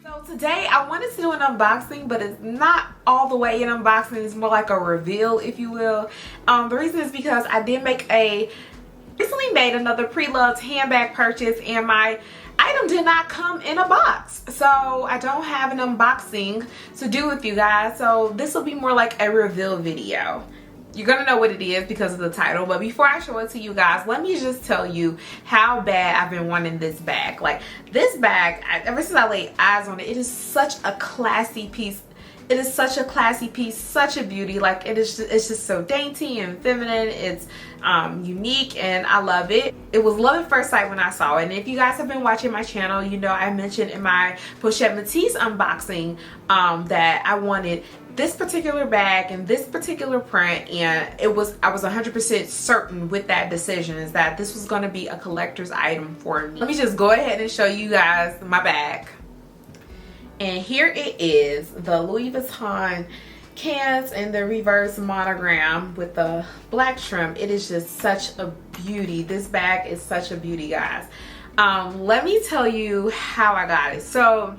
So today I wanted to do an unboxing, but it's not all the way an unboxing. It's more like a reveal, if you will. The reason is because I did recently made another Preloved handbag purchase, and my item did not come in a box. So I don't have an unboxing to do with you guys. So this will be more like a reveal video. You're gonna know what it is because of the title, but before I show it to you guys, let me just tell you how bad I've been wanting this bag. Like, this bag, ever since I laid eyes on it, it is such a classy piece. It is such a classy piece, such a beauty. Like, it's just so dainty and feminine. It's unique, and I love it. It was love at first sight when I saw it. And if you guys have been watching my channel, you know I mentioned in my Pochette Metis unboxing that I wanted this particular bag and this particular print, and I was 100% certain with that decision is that this was going to be a collector's item for me. Let me just go ahead and show you guys my bag. And here it is, the Louis Vuitton cans and the reverse monogram with the black trim. It is just such a beauty. This bag is such a beauty, guys. Let me tell you how I got it. So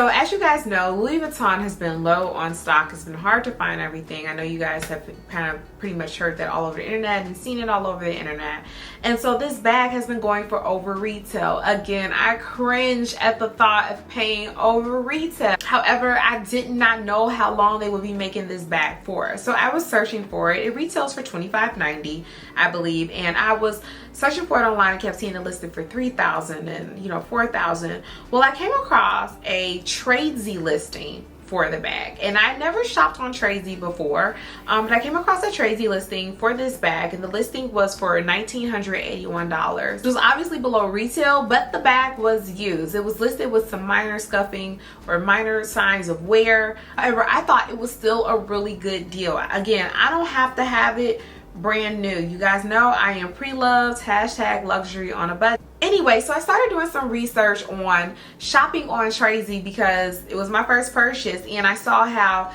as you guys know, Louis Vuitton has been low on stock. It's been hard to find everything. I know you guys have kind of pretty much heard that all over the internet and seen it all over the internet. And so this bag has been going for over retail. Again, I cringe at the thought of paying over retail. However, I did not know how long they would be making this bag for. So I was searching for it. It retails for $25.90, I believe. And I was searching for it online and kept seeing it listed for $3,000 and $4,000. Well, I came across a Tradesy listing for the bag, and I never shopped on Tradesy before, but I came across a Tradesy listing for this bag, and the listing was for $1,981. It was obviously below retail, but the bag was used. It was listed with some minor scuffing or minor signs of wear. However, I thought it was still a really good deal. Again, I don't have to have it brand new. You guys know I am Preloved, #luxury on a budget. Anyway, so I started doing some research on shopping on Tradesy because it was my first purchase, and I saw how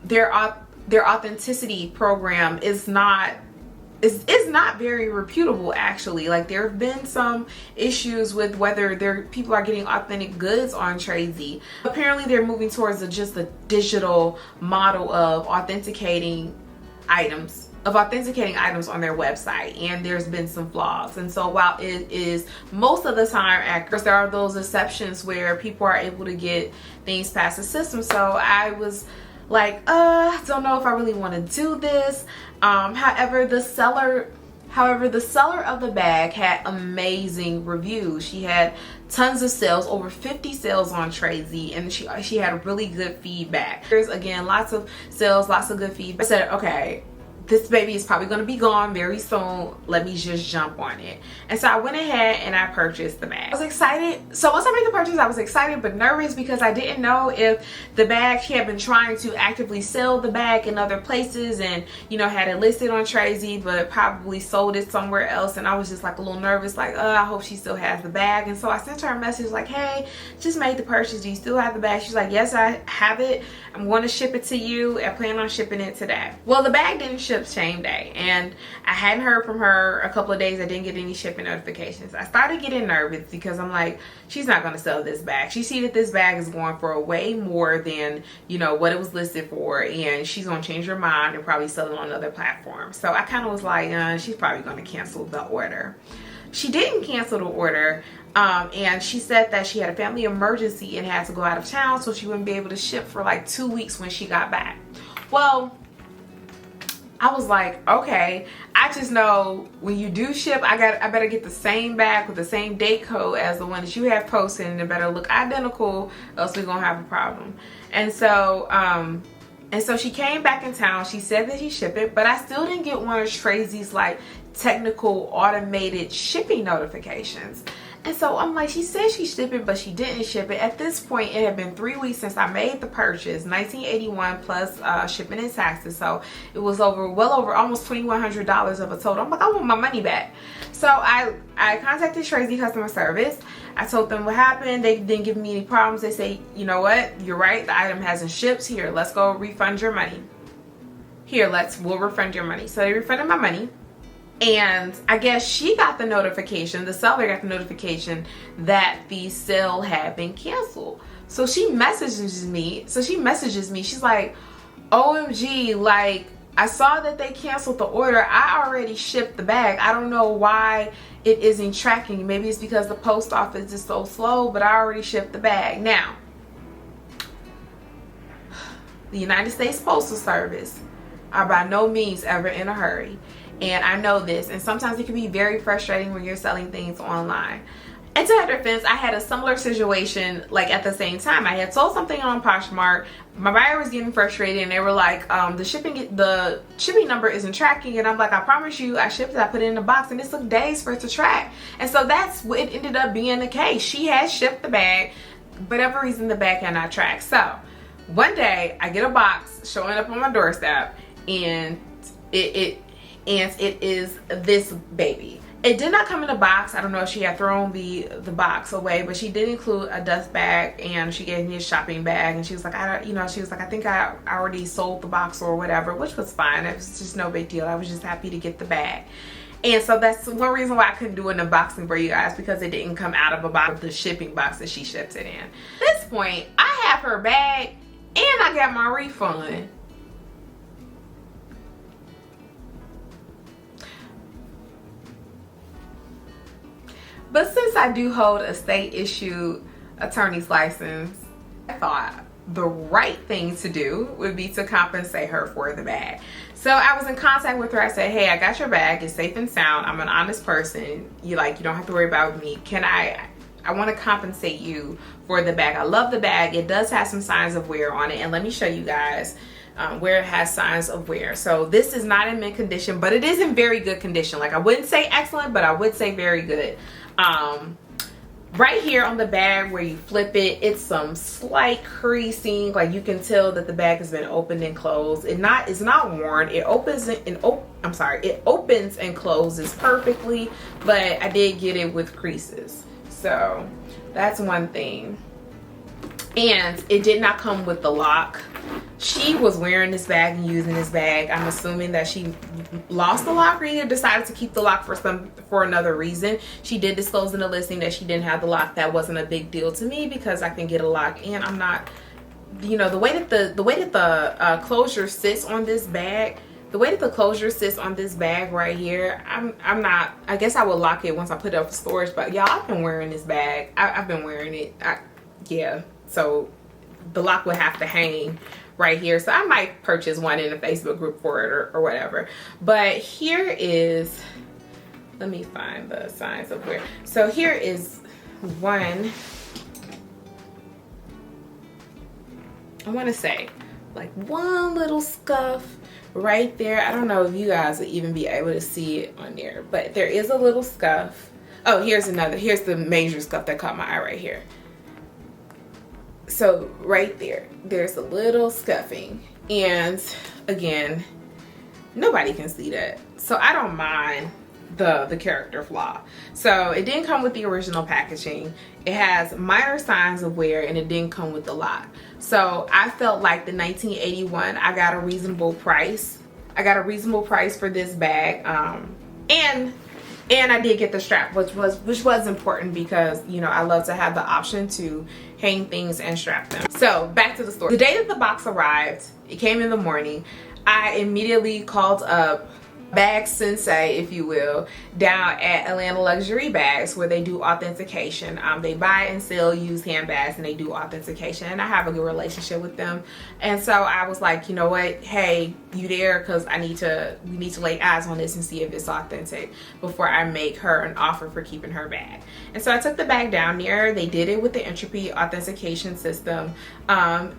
their authenticity program is not very reputable, actually. Like, there have been some issues with whether people are getting authentic goods on Tradesy. Apparently they're moving towards just a digital model of authenticating items on their website, and there's been some flaws. And so while it is most of the time accurate, there are those exceptions where people are able to get things past the system. So I was like, don't know if I really want to do this. However, the seller of the bag had amazing reviews. She had tons of sales, over 50 sales on Tradesy, and she had really good feedback. There's, again, lots of sales, lots of good feedback. I said, okay, this baby is probably going to be gone very soon. Let me just jump on it. And so I went ahead and I purchased the bag. I was excited. So once I made the purchase, I was excited but nervous because I didn't know if the bag, she had been trying to actively sell the bag in other places and, had it listed on Tradesy, but probably sold it somewhere else. And I was just like a little nervous, like, I hope she still has the bag. And so I sent her a message like, hey, just made the purchase. Do you still have the bag? She's like, yes, I have it. I'm going to ship it to you. I plan on shipping it today. Well, the bag didn't ship same day, and I hadn't heard from her a couple of days. I didn't get any shipping notifications. I started getting nervous because I'm like, she's not going to sell this bag. She see that this bag is going for way more than what it was listed for, and she's going to change her mind and probably sell it on another platform. So I kind of was like, she's probably going to cancel the order. She didn't cancel the order, and she said that she had a family emergency and had to go out of town, so she wouldn't be able to ship for like 2 weeks when she got back. Well, I was like, okay, I just know when you do ship, I better get the same bag with the same date code as the one that you have posted, and it better look identical, else we're gonna have a problem. And so she came back in town. She said that she shipped it, but I still didn't get one of Tradesy's like technical automated shipping notifications. And so I'm like, she said she shipped it, but she didn't ship it. At this point, it had been 3 weeks since I made the purchase, $1,981 plus shipping and taxes. So it was well over almost $2,100 of a total. I'm like, I want my money back. So I contacted Tradesy customer service. I told them what happened. They didn't give me any problems. They say, you know what? You're right. The item hasn't shipped. Here, let's go refund your money. We'll refund your money. So they refunded my money. And I guess she got the notification, the seller got the notification that the sale had been canceled. So she messages me. She's like, OMG, like, I saw that they canceled the order. I already shipped the bag. I don't know why it isn't tracking. Maybe it's because the post office is so slow, but I already shipped the bag. Now, the United States Postal Service are by no means ever in a hurry. And I know this, and sometimes it can be very frustrating when you're selling things online. And to her defense, I had a similar situation, like, at the same time. I had sold something on Poshmark. My buyer was getting frustrated, and they were like, the shipping number isn't tracking. And I'm like, I promise you, I shipped it, I put it in the box, and it took days for it to track. And so that's what it ended up being the case. She had shipped the bag, for whatever reason, the bag cannot track. So one day, I get a box showing up on my doorstep, and it is this baby. It did not come in a box. I don't know if she had thrown the box away, but she did include a dust bag, and she gave me a shopping bag, and she was like, I think I already sold the box or whatever, which was fine. It was just no big deal. I was just happy to get the bag. And so that's one reason why I couldn't do an unboxing for you guys, because it didn't come out of a box, the shipping box that she shipped it in. At this point, I have her bag and I got my refund. But since I do hold a state-issued attorney's license, I thought the right thing to do would be to compensate her for the bag. So I was in contact with her. I said, hey, I got your bag. It's safe and sound. I'm an honest person. You don't have to worry about me. I want to compensate you for the bag. I love the bag. It does have some signs of wear on it. And let me show you guys where it has signs of wear. So this is not in mint condition, but it is in very good condition. Like, I wouldn't say excellent, but I would say very good. Right here on the bag where you flip it, it's some slight creasing. Like, you can tell that the bag has been opened and closed. It's not worn. It opens it opens and closes perfectly, but I did get it with creases. So that's one thing. And it did not come with the lock. She was wearing this bag and using this bag. I'm assuming that she lost the lock, or either decided to keep the lock for another reason. She did disclose in the listing that she didn't have the lock. That wasn't a big deal to me because I can get a lock, and I'm not, the way that the closure sits on this bag, right here, I'm not, I guess I will lock it once I put it up for storage. But y'all, I've been wearing this bag. I've been wearing it. Yeah. So the lock would have to hang right here. So I might purchase one in a Facebook group for it or whatever. But here is, let me find the signs of wear. So here is one, I want to say like one little scuff right there. I don't know if you guys will even be able to see it on there, but there is a little scuff. Oh, here's the major scuff that caught my eye right here. So right there's a little scuffing, and again, nobody can see that, so I don't mind the character flaw. So it didn't come with the original packaging. It has minor signs of wear, and it didn't come with the lock. So I felt like the 1981, I got a reasonable price. For this bag, and I did get the strap, which was important because, I love to have the option to hang things and strap them. So back to the story. The day that the box arrived, it came in the morning. I immediately called up bag sensei, if you will, down at Atlanta Luxury Bags, where they do authentication. They buy and sell used handbags, and they do authentication, and I have a good relationship with them. And so I was like, you know what, hey, you there? Because we need to lay eyes on this and see if it's authentic before I make her an offer for keeping her bag. And so I took the bag down there. They did it with the Entropy authentication system. And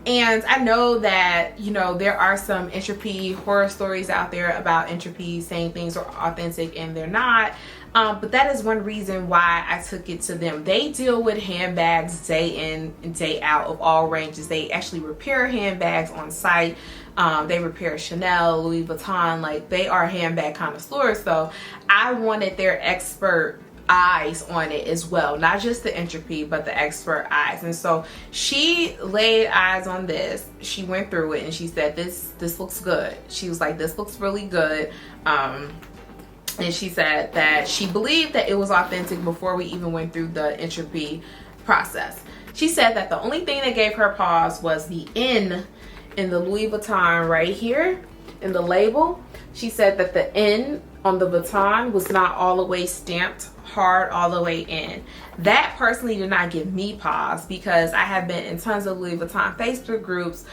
I know that, there are some Entropy horror stories out there about Entropy saying things are authentic and they're not. But that is one reason why I took it to them. They deal with handbags day in and day out of all ranges. They actually repair handbags on site. They repair Chanel, Louis Vuitton. Like, they are handbag connoisseurs. So I wanted their expert eyes on it as well, not just the Entropy, but the expert eyes. And so she laid eyes on this. She went through it and she said, this looks good. She was like, this looks really good. And she said that she believed that it was authentic before we even went through the entropy process. She said that the only thing that gave her pause was the N in the Louis Vuitton right here in the label. She said that the N on the Vuitton was not all the way stamped hard all the way in. That personally did not give me pause, because I have been in tons of Louis Vuitton Facebook groups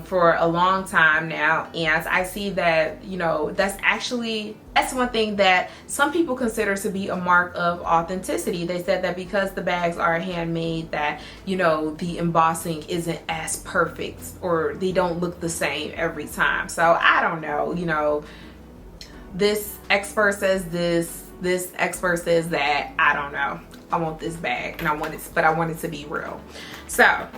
for a long time now, and I see that, you know, that's one thing that some people consider to be a mark of authenticity. They said that because the bags are handmade, that, you know, the embossing isn't as perfect, or they don't look the same every time. So I don't know, you know, this expert says this expert says that. I don't know. I want this bag, and I want it to be real. So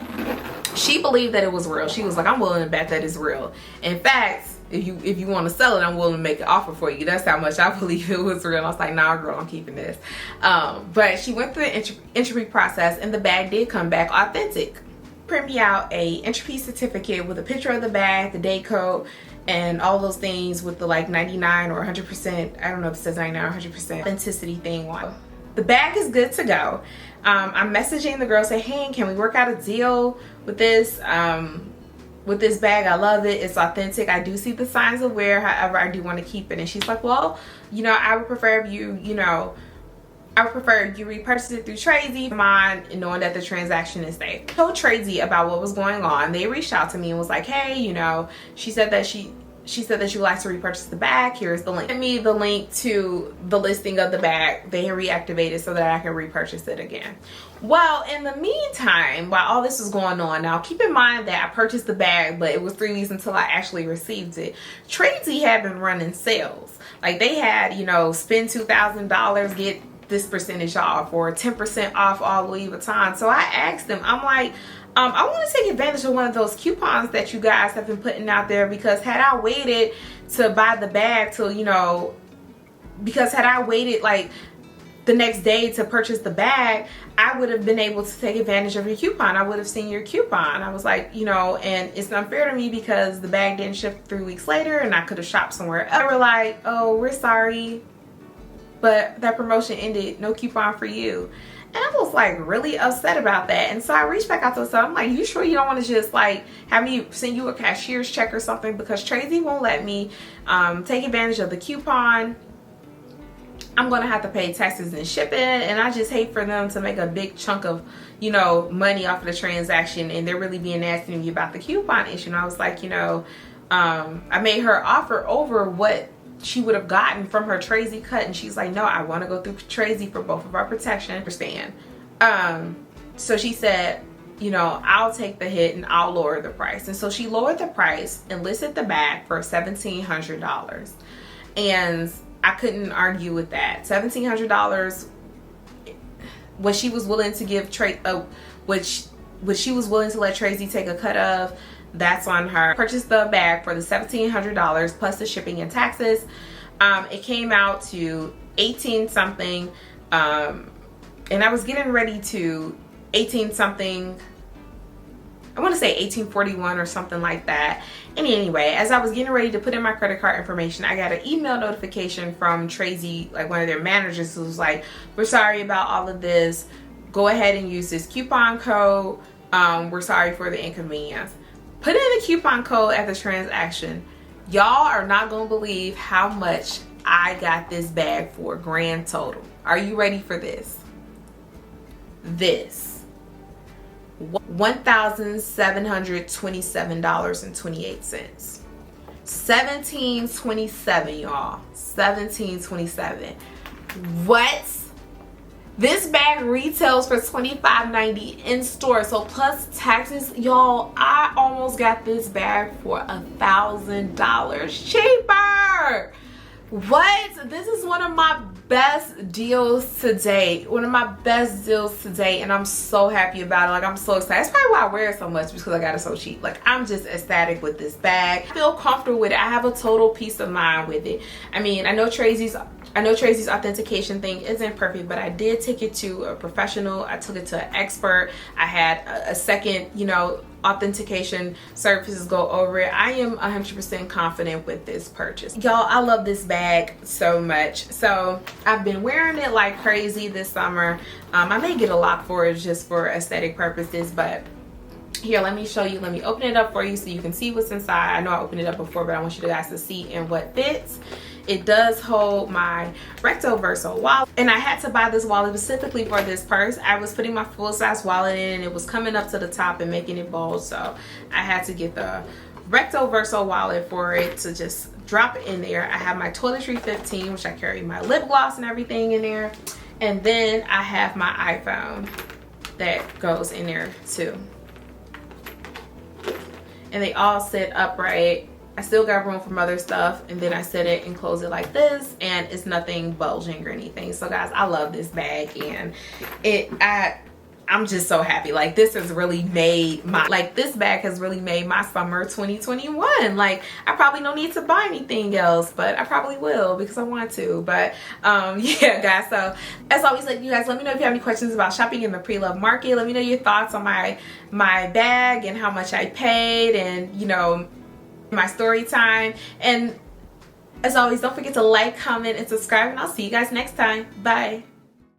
she believed that it was real. She was like, I'm willing to bet that it's real. In fact, if you want to sell it, I'm willing to make an offer for you. That's how much I believe it was real. I was like, nah, girl, I'm keeping this. But she went through the entropy process, and the bag did come back authentic. Print me out a entropy certificate with a picture of the bag, the day code, and all those things with the like 99 or 100%, I don't know if it says 99 or 100% authenticity thing on. The bag is good to go. I'm messaging the girl, say, hey, can we work out a deal with this bag? I love it. It's authentic. I do see the signs of wear. However, I do want to keep it. And she's like, well, you know, I would prefer if you repurchase it through Tradesy, mine, knowing that the transaction is safe. I told Tradesy about what was going on. They reached out to me and was like, hey, you know, she said that she would like to repurchase the bag. Here's the link. Send me the link to the listing of the bag. They reactivated so that I can repurchase it again. Well, in the meantime, while all this was going on, now keep in mind that I purchased the bag, but it was 3 weeks until I actually received it. Tradesy had been running sales. Like, they had, you know, spend $2,000, get this percentage off, or 10% off all Louis Vuitton. So I asked them, I'm like, I want to take advantage of one of those coupons that you guys have been putting out there, because had I waited to buy the bag till, you know, because had I waited like the next day to purchase the bag, I would have been able to take advantage of your coupon. I would have seen your coupon. I was like, you know, and it's unfair to me because the bag didn't ship 3 weeks later and I could have shopped somewhere else. They were like, oh, we're sorry, but that promotion ended, no coupon for you. And I was like really upset about that. And so I reached back out to her. I'm like, you sure you don't want to just like have me send you a cashier's check or something? Because Tradesy won't let me take advantage of the coupon. I'm going to have to pay taxes and shipping. And I just hate for them to make a big chunk of, you know, money off of the transaction. And they're really being nasty to me about the coupon issue. And I was like, you know, I made her offer over what she would have gotten from her Tradesy cut, and she's like, no, I want to go through Tradesy for both of our protection. Understand? So she said, you know, I'll take the hit and I'll lower the price. And so she lowered the price and listed the bag for $1,700, and I couldn't argue with that. $1,700, what she was willing to give which she was willing to let Tradesy take a cut of. That's on her. Purchased the bag for the $1,700 plus the shipping and taxes. It came out to 18 something, and I was getting ready to 18 something. I want to say 1841 or something like that. And anyway, as I was getting ready to put in my credit card information, I got an email notification from Tradesy, like one of their managers, who was like, we're sorry about all of this. Go ahead and use this coupon code. We're sorry for the inconvenience. Put in the coupon code at the transaction. Y'all are not going to believe how much I got this bag for, grand total. Are you ready for this? This. $1,727.28. $1,727, y'all. $1,727. What? This bag retails for $25.90 in store, so plus taxes, y'all, I almost got this bag for $1,000 cheaper. What? This is one of my best deals to date. One of my best deals to date, and I'm so happy about it. Like, I'm so excited. That's probably why I wear it so much, because I got it so cheap. Like, I'm just ecstatic with this bag. I feel comfortable with it. I have a total peace of mind with it. I mean, I know Tracy's authentication thing isn't perfect, but I did take it to a professional. I took it to an expert. I had a second, you know, authentication services go over it. I am 100% confident with this purchase. Y'all, I love this bag so much. So I've been wearing it like crazy this summer. I may get a lock for it just for aesthetic purposes, but here, let me show you. Let me open it up for you so you can see what's inside. I know I opened it up before, but I want you guys to see and what fits. It does hold my recto verso wallet, and I had to buy this wallet specifically for this purse. I was putting my full-size wallet in and it was coming up to the top and making it bulge, so I had to get the recto verso wallet for it to just drop it in there. I have my toiletry 15, which I carry my lip gloss and everything in there, and then I have my iPhone that goes in there too. And they all sit upright. I still got room for some other stuff, and then I set it and close it like this, and it's nothing bulging or anything. So guys, I love this bag, and I'm just so happy. Like, this has really made my, like, this bag has really made my summer 2021. Like, I probably don't need to buy anything else, but I probably will because I want to. But yeah, guys, so as always, like, you guys, let me know if you have any questions about shopping in the pre-loved market. Let me know your thoughts on my bag and how much I paid, and, you know, my story time. And as always, don't forget to like, comment, and subscribe, and I'll see you guys next time. Bye.